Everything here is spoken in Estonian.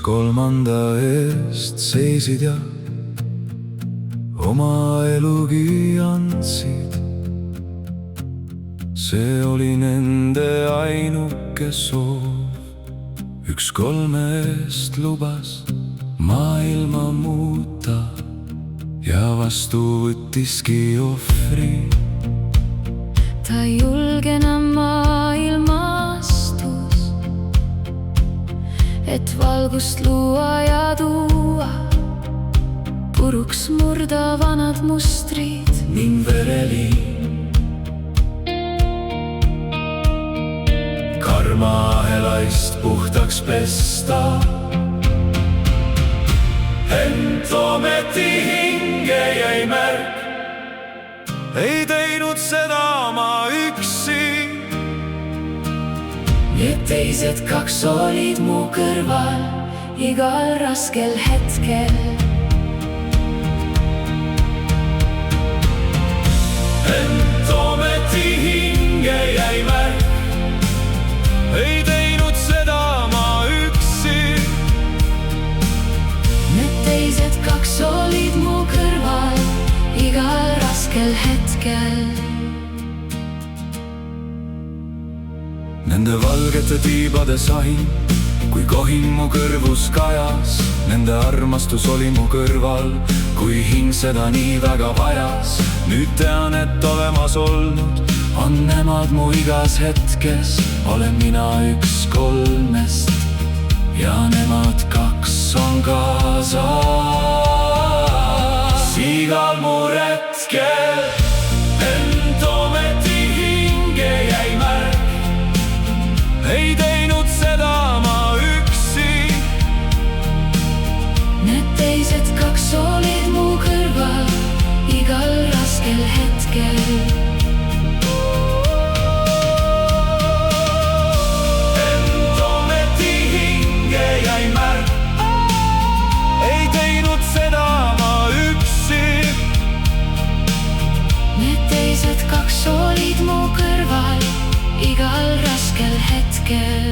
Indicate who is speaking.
Speaker 1: kolmanda eest seisid ja oma elugi andsid. See oli nende ainuke soov. Üks kolmest lubas maailma muuta ja vastu võttiski ohvri.
Speaker 2: Ta ei julge enam maailma astus, et valgust luua ja tuua, puruks murda vanad mustrid
Speaker 1: ning vereliin karmaahelaist puhtaks pesta. Ent ometi hinge jäi märk, ei teinud seda ma üksi.
Speaker 2: Need teised kaks olid mu kõrval igal raskel hetkel.
Speaker 1: Ent ometi hinge jäi märk, ei teinud seda ma üksi.
Speaker 2: Need teised kaks olid mu kõrval igal raskel hetkel.
Speaker 1: Nende valgete tiibade sahin, kui kohin mu kõrvus kajas. Nende armastus oli mu kõrval, kui hing seda nii väga vajas. Nüüd tean, et olemas olnud on nemad mu igas hetkes. Olen mina üks kolmest ja nemad kaks on kaasas igal mu retkel. Ent ometi hinge jäi märk, ei teinud seda ma üksi.
Speaker 2: Need teised kaks olid mu kõrval igal raskel hetkel.
Speaker 1: Ent ometi hinge jäi märk, ei teinud seda ma üksi.
Speaker 2: Need teised kaks olid mu kõrval igal raskel hetkel.